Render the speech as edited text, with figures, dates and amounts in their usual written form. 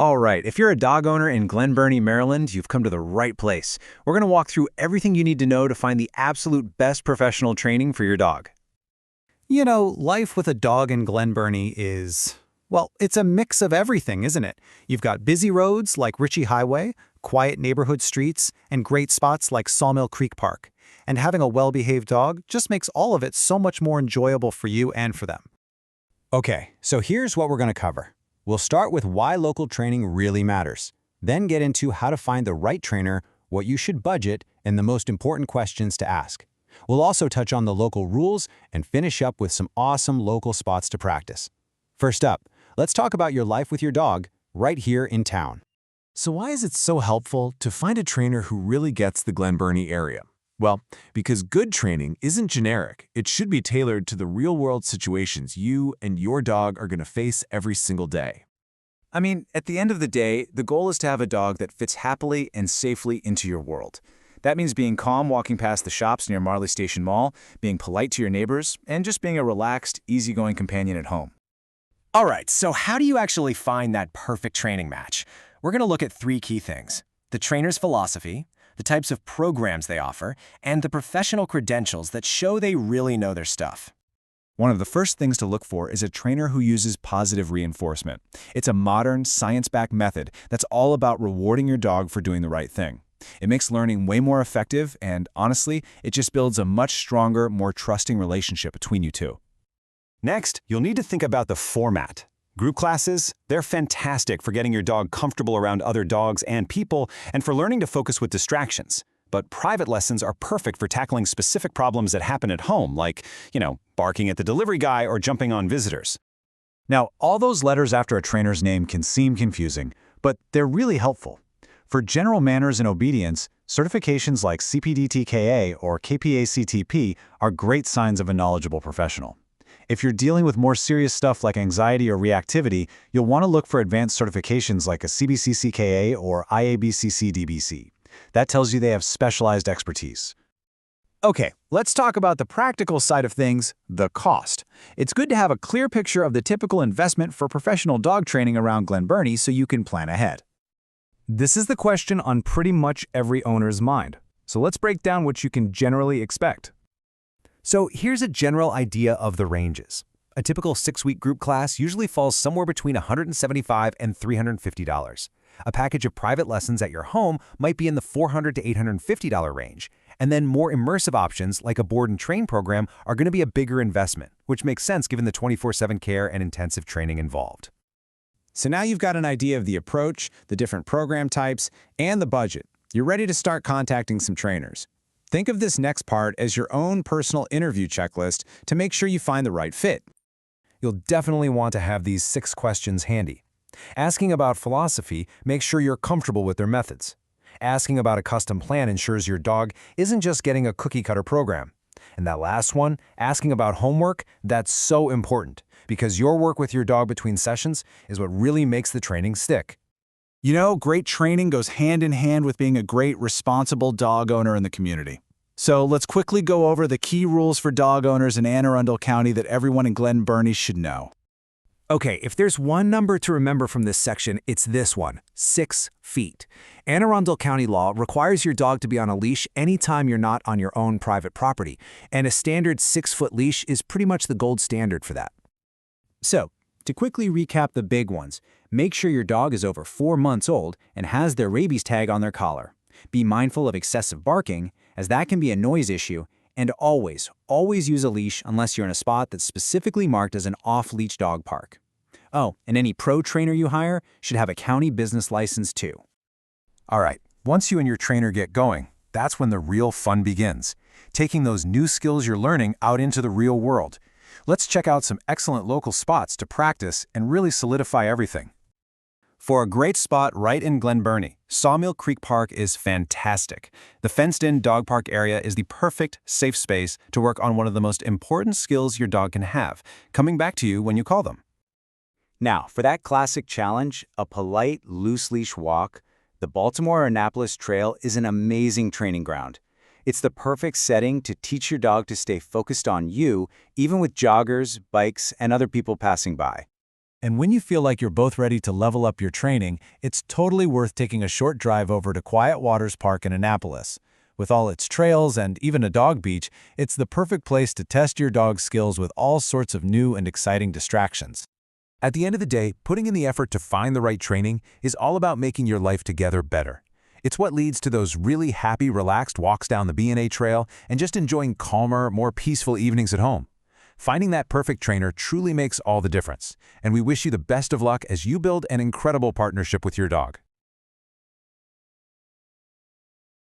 All right, if you're a dog owner in Glen Burnie, Maryland, you've come to the right place. We're going to walk through everything you need to know to find the absolute best professional training for your dog. You know, life with a dog in Glen Burnie is, well, it's a mix of everything, isn't it? You've got busy roads like Ritchie Highway, quiet neighborhood streets, and great spots like Sawmill Creek Park. And having a well-behaved dog just makes all of it so much more enjoyable for you and for them. Okay, so here's what we're going to cover. We'll start with why local training really matters, then get into how to find the right trainer, what you should budget, and the most important questions to ask. We'll also touch on the local rules and finish up with some awesome local spots to practice. First up, let's talk about your life with your dog right here in town. So why is it so helpful to find a trainer who really gets the Glen Burnie area? Well, because good training isn't generic. It should be tailored to the real-world situations you and your dog are going to face every single day. I mean, at the end of the day, the goal is to have a dog that fits happily and safely into your world. That means being calm walking past the shops near Marley Station Mall, being polite to your neighbors, and just being a relaxed, easygoing companion at home. All right, so how do you actually find that perfect training match? We're going to look at three key things: the trainer's philosophy, the types of programs they offer, and the professional credentials that show they really know their stuff. One of the first things to look for is a trainer who uses positive reinforcement. It's a modern, science-backed method that's all about rewarding your dog for doing the right thing. It makes learning way more effective, and honestly, it just builds a much stronger, more trusting relationship between you two. Next, you'll need to think about the format. Group classes, they're fantastic for getting your dog comfortable around other dogs and people, and for learning to focus with distractions. But private lessons are perfect for tackling specific problems that happen at home, like, barking at the delivery guy or jumping on visitors. Now, all those letters after a trainer's name can seem confusing, but they're really helpful. For general manners and obedience, certifications like CPD-TKA or KPA-CTP are great signs of a knowledgeable professional. If you're dealing with more serious stuff like anxiety or reactivity, you'll want to look for advanced certifications like a CBC-CKA or IABCC-DBC. That tells you they have specialized expertise. Okay, let's talk about the practical side of things, the cost. It's good to have a clear picture of the typical investment for professional dog training around Glen Burnie so you can plan ahead. This is the question on pretty much every owner's mind. So let's break down what you can generally expect. So here's a general idea of the ranges. A typical 6-week group class usually falls somewhere between $175 and $350. A package of private lessons at your home might be in the $400 to $850 range. And then more immersive options like a board and train program are going to be a bigger investment, which makes sense given the 24/7 care and intensive training involved. So now you've got an idea of the approach, the different program types, and the budget. You're ready to start contacting some trainers. Think of this next part as your own personal interview checklist to make sure you find the right fit. You'll definitely want to have these 6 questions handy. Asking about philosophy makes sure you're comfortable with their methods. Asking about a custom plan ensures your dog isn't just getting a cookie-cutter program. And that last one, asking about homework, that's so important because your work with your dog between sessions is what really makes the training stick. You know, great training goes hand in hand with being a great, responsible dog owner in the community. So let's quickly go over the key rules for dog owners in Anne Arundel County that everyone in Glen Burnie should know. Okay, if there's one number to remember from this section, it's this one: 6 feet. Anne Arundel County law requires your dog to be on a leash anytime you're not on your own private property, and a standard 6-foot leash is pretty much the gold standard for that. So, to quickly recap the big ones, make sure your dog is over 4 months old and has their rabies tag on their collar. Be mindful of excessive barking, as that can be a noise issue, and always use a leash unless you're in a spot that's specifically marked as an off-leash dog park. Oh, and any pro trainer you hire should have a county business license too. All right, once you and your trainer get going, that's when the real fun begins. Taking those new skills you're learning out into the real world. Let's check out some excellent local spots to practice and really solidify everything. For a great spot right in Glen Burnie, Sawmill Creek Park is fantastic. The fenced-in dog park area is the perfect, safe space to work on one of the most important skills your dog can have, coming back to you when you call them. Now, for that classic challenge, a polite, loose-leash walk, the Baltimore-Annapolis Trail is an amazing training ground. It's the perfect setting to teach your dog to stay focused on you, even with joggers, bikes, and other people passing by. And when you feel like you're both ready to level up your training, it's totally worth taking a short drive over to Quiet Waters Park in Annapolis. With all its trails and even a dog beach, it's the perfect place to test your dog's skills with all sorts of new and exciting distractions. At the end of the day, putting in the effort to find the right training is all about making your life together better. It's what leads to those really happy, relaxed walks down the B&A trail and just enjoying calmer, more peaceful evenings at home. Finding that perfect trainer truly makes all the difference, and we wish you the best of luck as you build an incredible partnership with your dog.